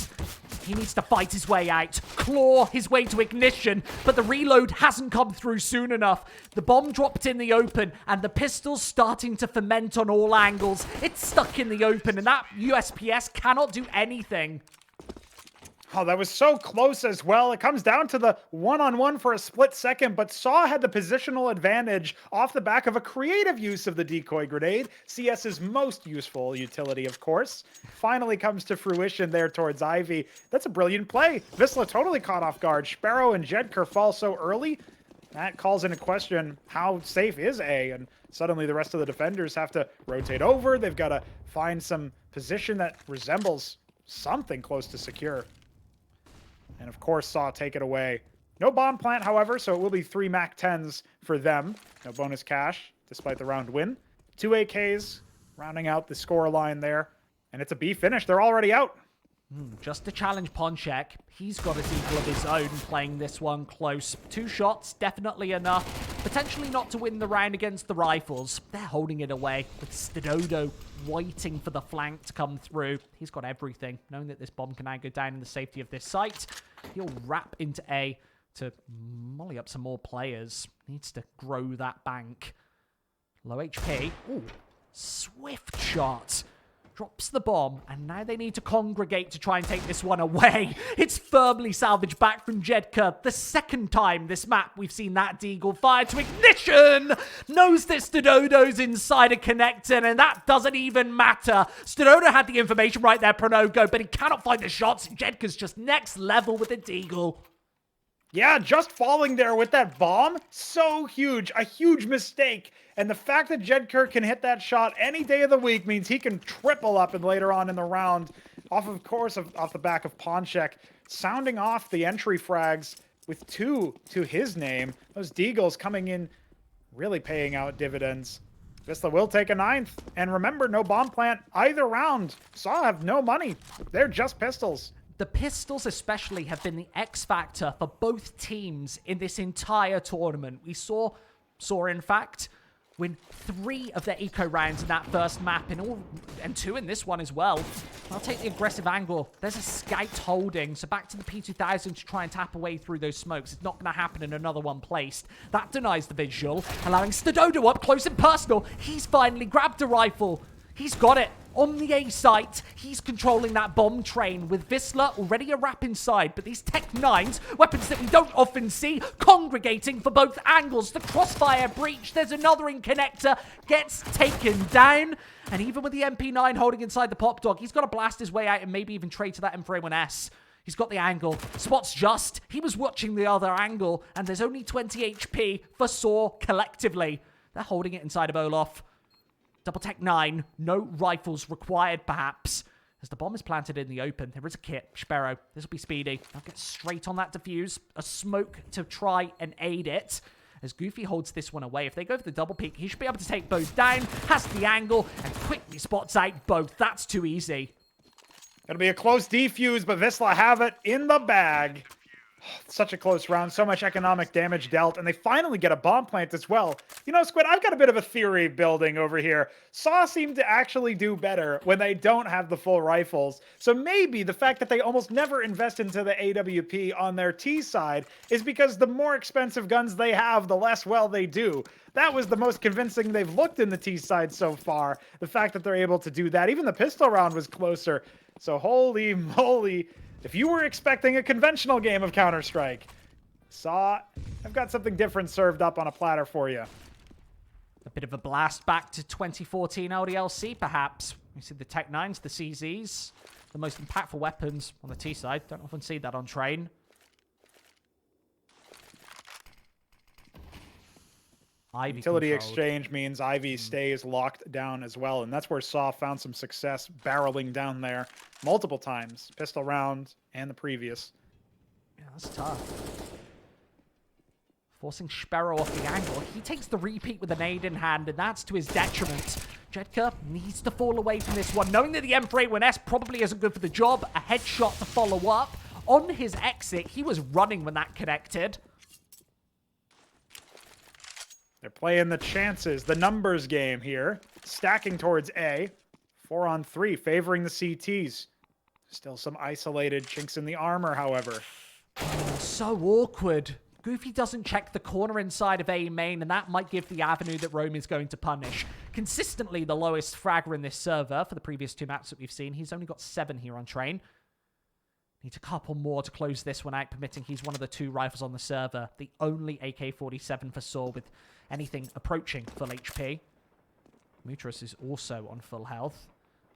He needs to fight his way out, claw his way to ignition, but the reload hasn't come through soon enough. The bomb dropped in the open, and the pistol's starting to ferment on all angles. It's stuck in the open, and that USPS cannot do anything. Oh, that was so close as well. It comes down to the one-on-one for a split second, but Saw had the positional advantage off the back of a creative use of the decoy grenade. CS's most useful utility, of course. Finally comes to fruition there towards Ivy. That's a brilliant play. Wisla totally caught off guard. Sparrow and Jedker fall so early. That calls into question how safe is A, and suddenly the rest of the defenders have to rotate over. They've got to find some position that resembles something close to secure. And of course, Saw take it away. No bomb plant, however, so it will be 3 MAC-10s for them. No bonus cash, despite the round win. 2 AKs, rounding out the score line there. And it's a B finish. They're already out. Just to challenge Ponchek. He's got a equal of his own playing this one close. 2 shots, definitely enough. Potentially not to win the round against the Rifles. They're holding it away with Stododo waiting for the flank to come through. He's got everything. Knowing that this bomb can now go down in the safety of this site, he'll wrap into A to molly up some more players. Needs to grow that bank. Low HP. Ooh, swift shot. Drops the bomb, and now they need to congregate to try and take this one away. It's firmly salvaged back from Jedka. The second time this map we've seen that Deagle fire to ignition. Knows that Stododo's inside a connector, and that doesn't even matter. Stododo had the information right there, Pronogo, but he cannot find the shots. Jedka's just next level with a Deagle. Yeah, just falling there with that bomb, so huge, a huge mistake. And the fact that Jedker can hit that shot any day of the week means he can triple up and later on in the round, off the back of Ponchek, sounding off the entry frags with 2 to his name. Those Deagles coming in, really paying out dividends. Wisla will take a 9th. And remember, no bomb plant either round. Saw have no money. They're just pistols. The pistols especially have been the X factor for both teams in this entire tournament. We saw in fact, win 3 of their eco rounds in that first map, and 2 in this one as well. I'll take the aggressive angle. There's a scout holding, so back to the P2000 to try and tap away through those smokes. It's not going to happen in another one placed. That denies the visual, allowing Stododo up close and personal. He's finally grabbed a rifle. He's got it. On the A site, he's controlling that bomb train with Wisla already a wrap inside, but these Tech 9s, weapons that we don't often see, congregating for both angles. The crossfire breach, there's another in connector, gets taken down, and even with the MP9 holding inside the pop dog, he's got to blast his way out and maybe even trade to that M4A1S. He's got the angle. Spots just. He was watching the other angle, and there's only 20 HP for Saw collectively. They're holding it inside of Olaf. Double Tech 9, no rifles required, perhaps. As the bomb is planted in the open, there is a kit. Sparrow, this will be speedy. They'll get straight on that defuse. A smoke to try and aid it. As Goofy holds this one away, if they go for the double peek, he should be able to take both down. Has the angle and quickly spots out both. That's too easy. Gonna be a close defuse, but Wisla have it in the bag. Such a close round, so much economic damage dealt, and they finally get a bomb plant as well. You know, Squid, I've got a bit of a theory building over here. Saw seem to actually do better when they don't have the full rifles. So maybe the fact that they almost never invest into the AWP on their T side is because the more expensive guns they have, the less well they do. That was the most convincing they've looked in the T side so far. The fact that they're able to do that. Even the pistol round was closer. So holy moly. If you were expecting a conventional game of Counter-Strike, Saw, I've got something different served up on a platter for you. A bit of a blast back to 2014 LDLC, perhaps. You see the Tech 9s, the CZs, the most impactful weapons on the T side. Don't often see that on train. Ivy Utility controlled. exchange means Ivy stays locked down as well, and that's where Saw found some success barreling down there multiple times. Pistol round and the previous. Yeah, that's tough. Forcing Sparrow off the angle. He takes the repeat with a nade in hand, and that's to his detriment. Jedka needs to fall away from this one, knowing that the M4A1S probably isn't good for the job. A headshot to follow up. On his exit, he was running when that connected. They're playing the chances, the numbers game here. Stacking towards A. 4 on 3, favoring the CTs. Still some isolated chinks in the armor, however. So awkward. Goofy doesn't check the corner inside of A main, and that might give the avenue that Rome is going to punish. Consistently the lowest fragger in this server for the previous 2 maps that we've seen. He's only got 7 here on train. Needs a couple more to close this one out, permitting he's one of the 2 rifles on the server. The only AK-47 for Saw with anything approaching full HP. Mutros is also on full health.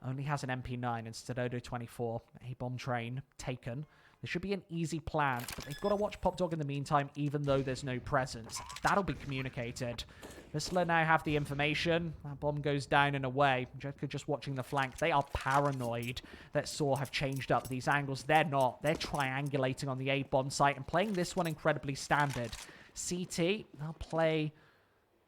Only has an MP9 instead of Odo 24. A bomb train taken. There should be an easy plan, but they've got to watch Pop Dog in the meantime, even though there's no presence. That'll be communicated. Wisla now have the information. That bomb goes down and away. Jedka just watching the flank. They are paranoid that Saw have changed up these angles. They're not. They're triangulating on the A-bomb site and playing this one incredibly standard. CT, they'll play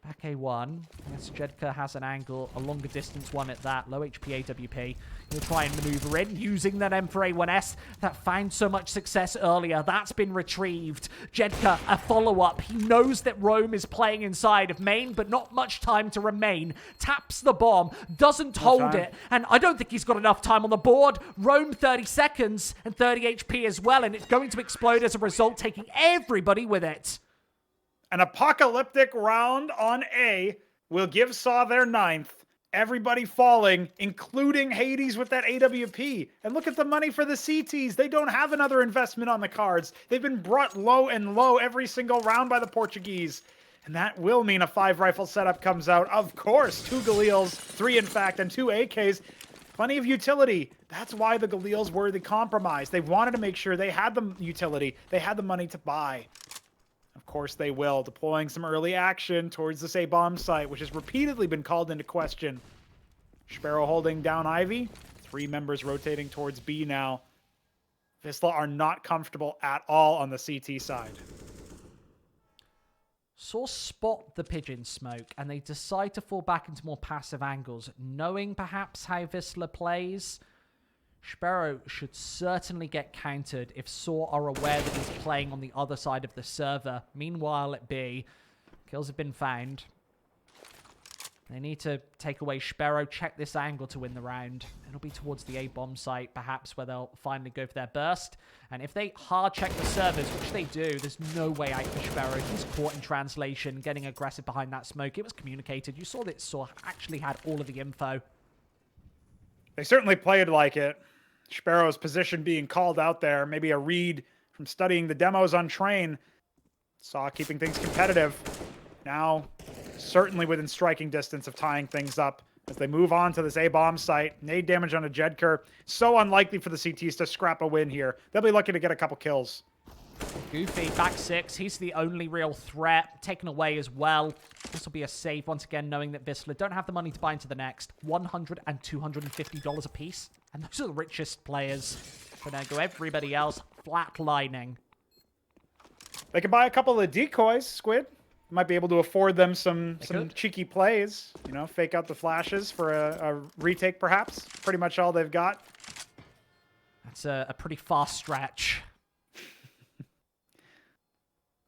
back A1. Yes, Jedka has an angle, a longer distance one at that. Low HP AWP. He'll try and maneuver in using that M4A1S that found so much success earlier. That's been retrieved. Jedka, a follow-up. He knows that Rome is playing inside of main, but not much time to remain. Taps the bomb, doesn't hold it, and I don't think he's got enough time on the board. Rome 30 seconds and 30 HP as well, and it's going to explode as a result, taking everybody with it. An apocalyptic round on A will give Saw their 9th. Everybody falling, including Hades with that AWP. And look at the money for the CTs. They don't have another investment on the cards. They've been brought low and low every single round by the Portuguese. And that will mean a 5-rifle setup comes out. Of course, 2 Galils, 3 in fact, and 2 AKs. Plenty of utility. That's why the Galils were the compromise. They wanted to make sure they had the utility. They had the money to buy. Of course they will, deploying some early action towards this A-bomb site, which has repeatedly been called into question. Sparrow holding down Ivy. 3 members rotating towards B now. Wisla are not comfortable at all on the CT side. Saw spot the pigeon smoke, and they decide to fall back into more passive angles, knowing perhaps how Wisla plays. Sparrow should certainly get countered if Saw are aware that he's playing on the other side of the server. Meanwhile at B, kills have been found. They need to take away Sparrow, check this angle to win the round. It'll be towards the A-bomb site, perhaps, where they'll finally go for their burst. And if they hard check the servers, which they do, there's no way out for Sparrow. He's caught in translation, getting aggressive behind that smoke. It was communicated. You saw that Saw actually had all of the info. They certainly played like it. Sparrow's position being called out there. Maybe a read from studying the demos on train. Saw keeping things competitive. Now, certainly within striking distance of tying things up as they move on to this A-bomb site. Nade damage on a Jedker. So unlikely for the CTs to scrap a win here. They'll be lucky to get a couple kills. Goofy, back 6. He's the only real threat. Taken away as well. This will be a save once again, knowing that Wisla don't have the money to buy into the next. $100 and $250 a piece. And those are the richest players. So there go everybody else flatlining. They can buy a couple of decoys, Squid. Might be able to afford them some cheeky plays. You know, fake out the flashes for a retake, perhaps. Pretty much all they've got. That's a pretty fast stretch.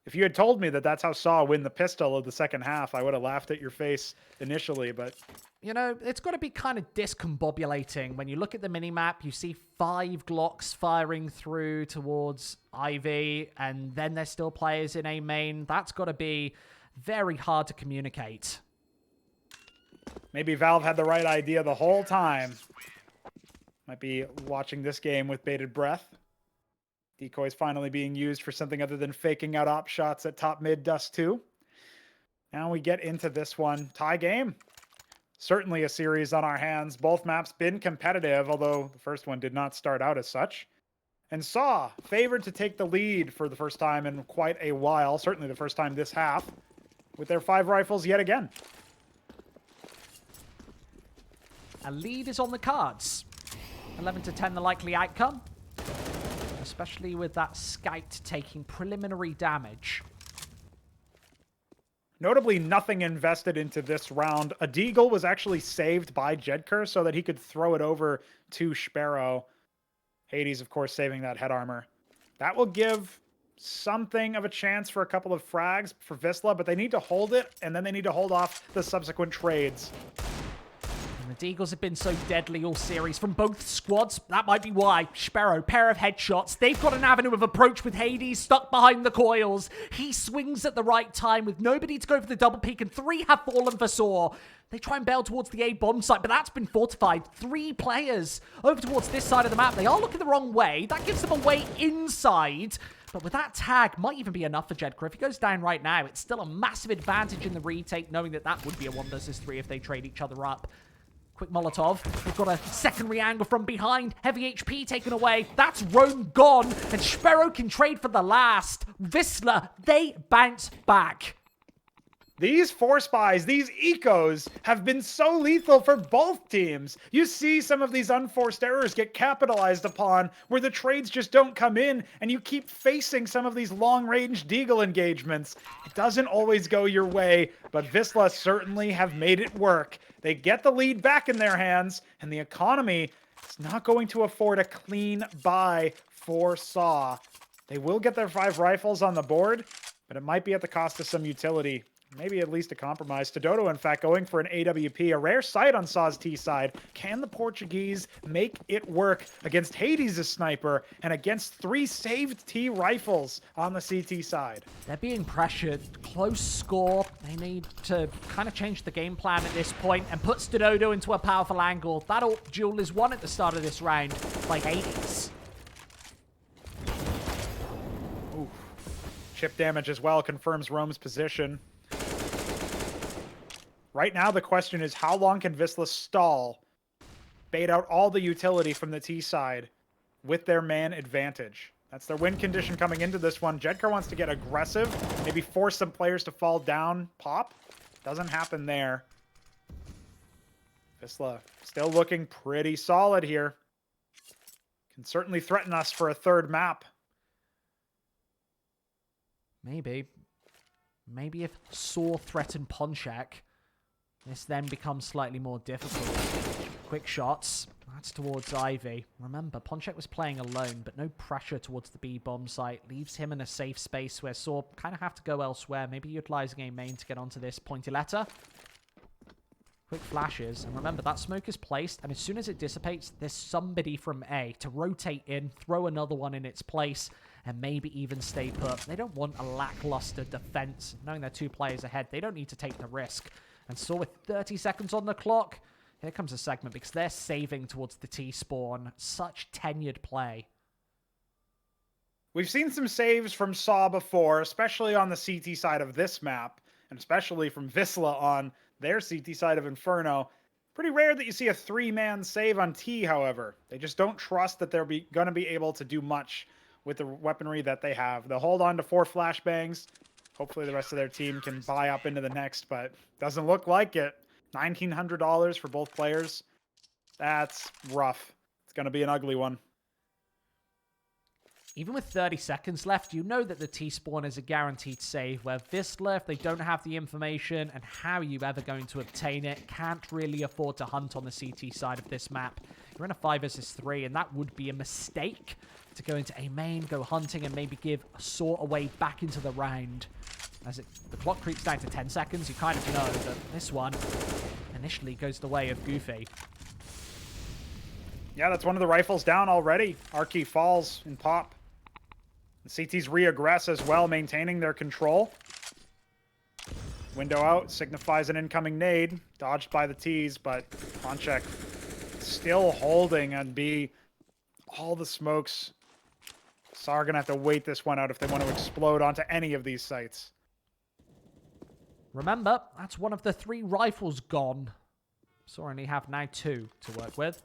If you had told me that that's how Saw win the pistol of the second half, I would have laughed at your face initially, but... You know, it's got to be kind of discombobulating. When you look at the minimap, you see 5 Glocks firing through towards Ivy, and then there's still players in A main. That's got to be very hard to communicate. Maybe Valve had the right idea the whole time. Might be watching this game with bated breath. Decoys finally being used for something other than faking out op shots at top mid dust 2. Now we get into this one. Tie game. certainly a series on our hands. Both maps been competitive, although the first one did not start out as such. And Saw favored to take the lead for the first time in quite a while, certainly the first time this half, with their 5 rifles yet again. A lead is on the cards. 11 to 10 the likely outcome, especially with that Scout taking preliminary damage. Notably, nothing invested into this round. A Deagle was actually saved by Jedker so that he could throw it over to Sparrow. Hades, of course, saving that head armor. That will give something of a chance for a couple of frags for Wisla, but they need to hold it, and then they need to hold off the subsequent trades. And the Deagles have been so deadly all series from both squads. That might be why. Sparrow, pair of headshots. They've got an avenue of approach with Hades stuck behind the coils. He swings at the right time with nobody to go for the double peek, and 3 have fallen for Saw. They try and bail towards the A bomb site, but that's been fortified. 3 players over towards this side of the map. They are looking the wrong way. That gives them a way inside. But with that tag, might even be enough for Jedker. If he goes down right now, it's still a massive advantage in the retake, knowing that that would be a 1 versus 3 if they trade each other up. Quick Molotov. We've got a secondary angle from behind. Heavy HP taken away. That's Rome gone. And Sparrow can trade for the last. Wisla, they bounce back. These force buys, these ecos, have been so lethal for both teams. You see some of these unforced errors get capitalized upon where the trades just don't come in, and you keep facing some of these long-range Deagle engagements. It doesn't always go your way, but Wisla certainly have made it work. They get the lead back in their hands, and the economy is not going to afford a clean buy for Saw. They will get their 5 rifles on the board, but it might be at the cost of some utility. Maybe at least a compromise. Dodo, in fact, going for an AWP. A rare sight on Saw's T side. Can the Portuguese make it work against Hades' sniper and against 3 saved T rifles on the CT side? They're being pressured. Close score. They need to kind of change the game plan at this point and put Dodo into a powerful angle. That ult duel is won at the start of this round by Hades. Ooh. Chip damage as well confirms Rome's position. Right now, the question is, how long can Wisla stall, bait out all the utility from the T side with their man advantage? That's their win condition coming into this one. Jedker wants to get aggressive, maybe force some players to fall down, pop. Doesn't happen there. Wisla still looking pretty solid here. Can certainly threaten us for a 3rd map. Maybe if Saw threatened Ponchak, this then becomes slightly more difficult. Quick shots. That's towards Ivy. Remember, Ponchak was playing alone, but no pressure towards the B bomb site. Leaves him in a safe space where Saw kind of have to go elsewhere. Maybe utilizing a main to get onto this pointy letter. Quick flashes. And remember, that smoke is placed, and as soon as it dissipates, there's somebody from A to rotate in, throw another one in its place, and maybe even stay put. They don't want a lackluster defense. Knowing they're 2 players ahead, they don't need to take the risk. And so with 30 seconds on the clock, here comes a segment because they're saving towards the T-spawn. Such tenured play. We've seen some saves from Saw before, especially on the CT side of this map, and especially from Wisla on their CT side of Inferno. Pretty rare that you see a 3-man save on T, however. They just don't trust that they're going to be able to do much with the weaponry that they have. They'll hold on to 4 flashbangs. Hopefully the rest of their team can buy up into the next, but doesn't look like it. $1,900 for both players. That's rough. It's going to be an ugly one. Even with 30 seconds left, you know that the T-spawn is a guaranteed save, where Wisla, if they don't have the information and how are you ever going to obtain it, can't really afford to hunt on the CT side of this map. You're in a 5 versus 3, and that would be a mistake to go into a main, go hunting, and maybe give a Saw away back into the round. As the clock creeps down to 10 seconds, you kind of know that this one initially goes the way of Goofy. Yeah, that's one of the rifles down already. Arky falls in pop. The CTs re-aggress as well, maintaining their control. Window out signifies an incoming nade. Dodged by the Ts, but Ponchak still holding on B. All the smokes. Saw are going to have to wait this one out if they want to explode onto any of these sites. Remember, that's one of the 3 rifles gone. So only have now 2 to work with.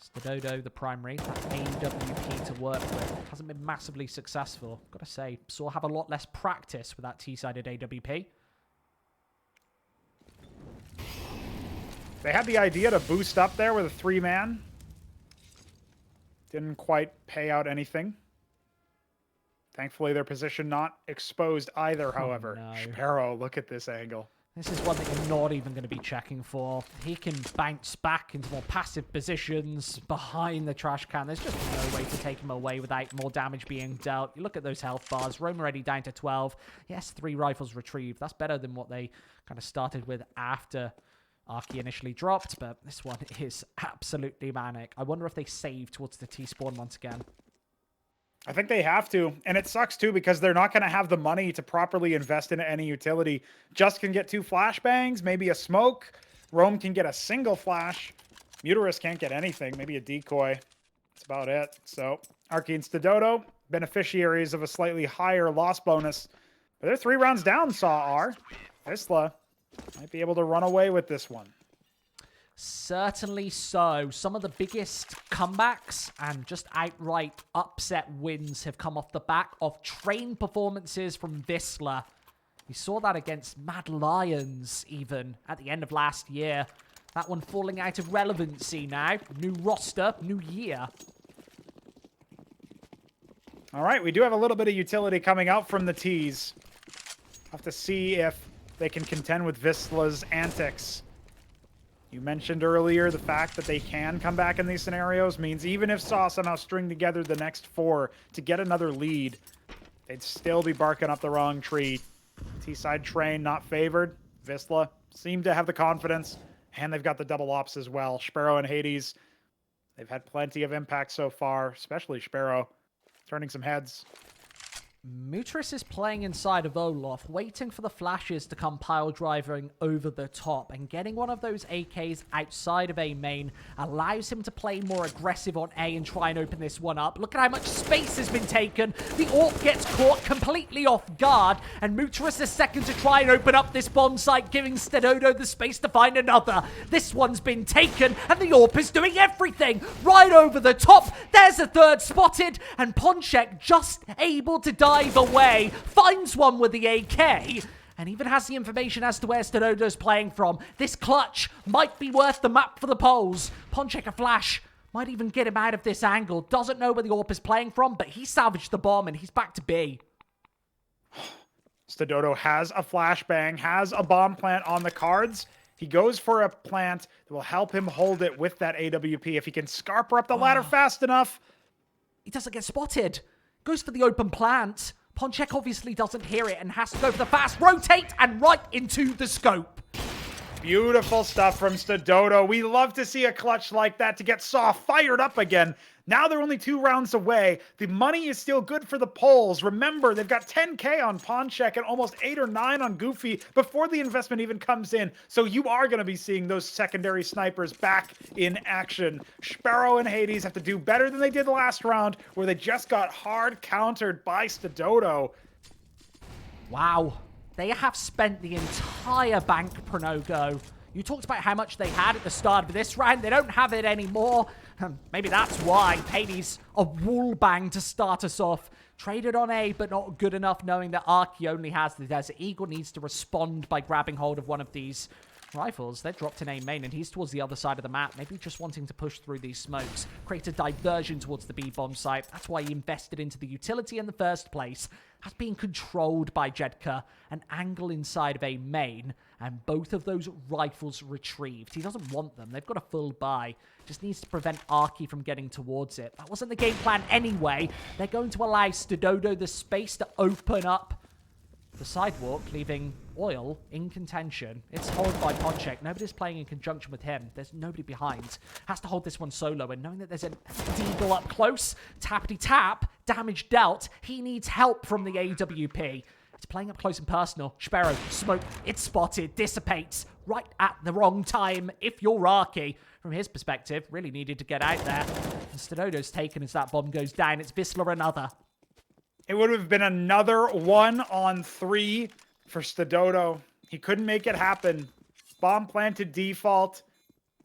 Stododo, the primary, that AWP to work with. Hasn't been massively successful. Gotta say, Saw have a lot less practice with that T-sided AWP. They had the idea to boost up there with a 3-man. Didn't quite pay out anything. Thankfully, their position not exposed either, however. No. Sparrow, look at this angle. This is one that you're not even going to be checking for. He can bounce back into more passive positions behind the trash can. There's just no way to take him away without more damage being dealt. You look at those health bars. Rome already down to 12. Yes, 3 rifles retrieved. That's better than what they kind of started with after Arky initially dropped, but this one is absolutely manic. I wonder if they save towards the T-spawn once again. I think they have to, and it sucks too because they're not going to have the money to properly invest in any utility. Just can get 2 flashbangs, maybe a smoke. Rome can get a single flash. Muterus can't get anything, maybe a decoy. That's about it. So, Arky and Stododo, beneficiaries of a slightly higher loss bonus. But they're 3 rounds down, Saw are. Wisla might be able to run away with this one. Certainly so. Some of the biggest comebacks and just outright upset wins have come off the back of train performances from Wisla. We saw that against Mad Lions even at the end of last year. That one falling out of relevancy now. New roster, new year. All right, we do have a little bit of utility coming out from the T's. Have to see if they can contend with Wisla's antics. You mentioned earlier the fact that they can come back in these scenarios means even if Saw somehow string together the next 4 to get another lead, they'd still be barking up the wrong tree. T-side train not favored. Wisla seem to have the confidence, and they've got the double ops as well. Sparrow and Hades, they've had plenty of impact so far, especially Sparrow, turning some heads. Muterus is playing inside of Olaf, waiting for the flashes to come pile driving over the top, and getting one of those AKs outside of A main allows him to play more aggressive on A and try and open this one up. Look at how much space has been taken. The AWP gets caught completely off guard, and Muterus is second to try and open up this bomb site, giving Stododo the space to find another. This one's been taken, and the AWP is doing everything right over the top. There's a third spotted, and Ponchek just able to dive away, finds one with the AK, and even has the information as to where Stododo's playing from. This clutch might be worth the map for the polls. Ponchek a flash might even get him out of this angle. Doesn't know where the AWP is playing from, but he salvaged the bomb and he's back to B. Stododo has a flashbang, has a bomb plant on the cards. He goes for a plant that will help him hold it with that AWP. If he can scarper up the ladder fast enough. He doesn't get spotted. Goes for the open plant. Ponchek obviously doesn't hear it and has to go for the fast rotate and right into the scope. Beautiful stuff from Stododo. We love to see a clutch like that to get Saw fired up again. Now they're only 2 rounds away. The money is still good for the polls. Remember, they've got 10K on Ponchek and almost 8 or 9 on Goofy before the investment even comes in. So you are going to be seeing those secondary snipers back in action. Sparrow and Hades have to do better than they did last round, where they just got hard countered by Stododo. Wow. They have spent the entire bank, Pronogo. You talked about how much they had at the start of this round. They don't have it anymore. Maybe that's why. Hades, a wall bang to start us off. Traded on A, but not good enough, knowing that Arky only has the Desert Eagle, needs to respond by grabbing hold of one of these rifles. They're dropped in A main, and he's towards the other side of the map, maybe just wanting to push through these smokes, create a diversion towards the B-bomb site. That's why he invested into the utility in the first place. That's being controlled by Jedka, an angle inside of A main, and both of those rifles retrieved. He doesn't want them. They've got a full buy. Just needs to prevent Arky from getting towards it. That wasn't the game plan anyway. They're going to allow Stododo the space to open up the sidewalk, leaving Oil in contention. It's held by Ponchek. Nobody's playing in conjunction with him. There's nobody behind. Has to hold this one solo, and knowing that there's an Deagle up close, tappity tap, damage dealt, he needs help from the AWP. It's playing up close and personal. Sparrow, smoke, it's spotted, dissipates right at the wrong time. If you're Arky, from his perspective, really needed to get out there. And Stododo's taken as that bomb goes down. It's Wisla another. It would have been another 1-on-3 for Stododo. He couldn't make it happen. Bomb planted default.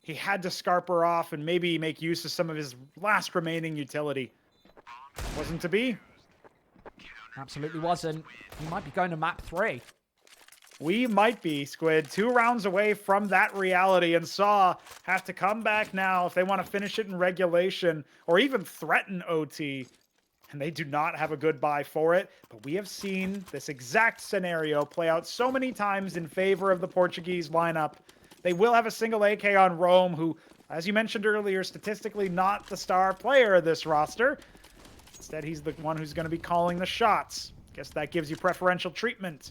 he had to scarper off and maybe make use of some of his last remaining utility. Wasn't to be. Absolutely wasn't. He might be going to map 3. We might be, Squid, 2 rounds away from that reality, and Saw have to come back now if they want to finish it in regulation or even threaten OT. And they do not have a good buy for it, but we have seen this exact scenario play out so many times in favor of the Portuguese lineup. They will have a single AK on Rome, who, as you mentioned earlier, statistically not the star player of this roster. Instead, he's the one who's going to be calling the shots. Guess that gives you preferential treatment.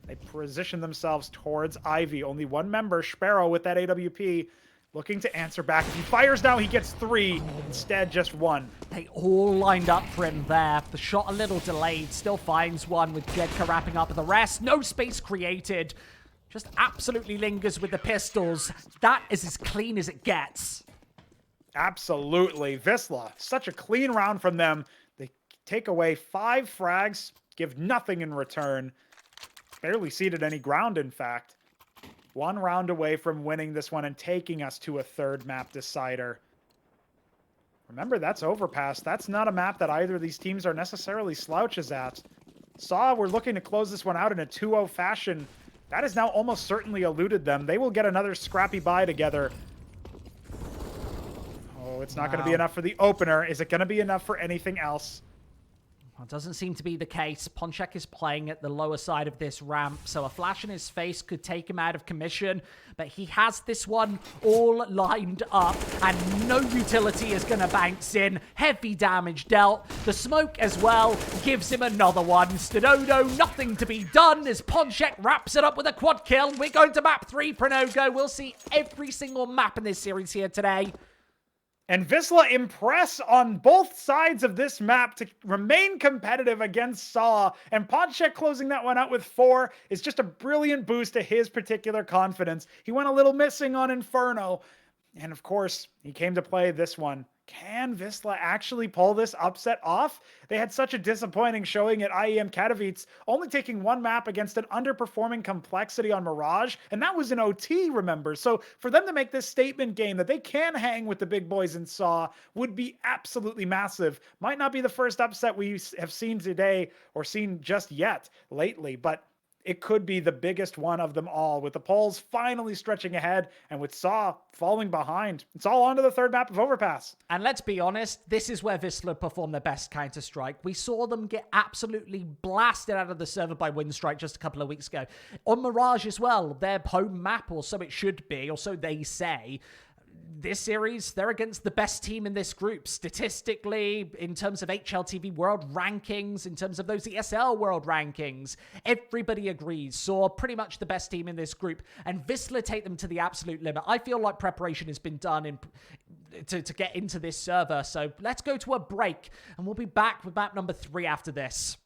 They position themselves towards Ivy. Only one member, Sparrow, with that AWP, looking to answer back. If he fires now, he gets 3. Instead, just 1. They all lined up for him there. The shot a little delayed. Still finds one with Jedka wrapping up the rest. No space created. Just absolutely lingers with the pistols. That is as clean as it gets. Absolutely. Wisla, such a clean round from them. They take away 5 frags, give nothing in return. Barely ceded any ground, in fact. 1 round away from winning this one and taking us to a 3rd map decider. Remember, that's Overpass. That's not a map that either of these teams are necessarily slouches at. Saw we're looking to close this one out in a 2-0 fashion. That has now almost certainly eluded them. They will get another scrappy bye together. Oh, it's not going to be enough for the opener. Is it going to be enough for anything else? Well, it doesn't seem to be the case. Ponchek is playing at the lower side of this ramp, so a flash in his face could take him out of commission, but he has this one all lined up, and no utility is going to bounce in. Heavy damage dealt. The smoke as well gives him another one. Stododo, nothing to be done as Ponchek wraps it up with a quad kill. We're going to map 3, Pranogo. We'll see every single map in this series here today. And Wisla impress on both sides of this map to remain competitive against Saw. And Ponchek closing that one out with 4 is just a brilliant boost to his particular confidence. He went a little missing on Inferno. And of course, he came to play this one. Can Wisla actually pull this upset off? They had such a disappointing showing at IEM Katowice, only taking 1 map against an underperforming Complexity on Mirage, and that was an OT, remember? So for them to make this statement game that they can hang with the big boys in Saw would be absolutely massive. Might not be the first upset we have seen today or seen just yet lately, but it could be the biggest one of them all, with the Poles finally stretching ahead and with Saw falling behind. It's all onto the 3rd map of Overpass. And let's be honest, this is where Wisla performed their best Counter-Strike. We saw them get absolutely blasted out of the server by Windstrike just a couple of weeks ago. On Mirage as well, their home map, or so it should be, or so they say. This series, they're against the best team in this group. Statistically, in terms of HLTV world rankings, in terms of those ESL world rankings, everybody agrees. Saw pretty much the best team in this group, and Wisla take them to the absolute limit. I feel like preparation has been done to get into this server, so let's go to a break, and we'll be back with map number 3 after this.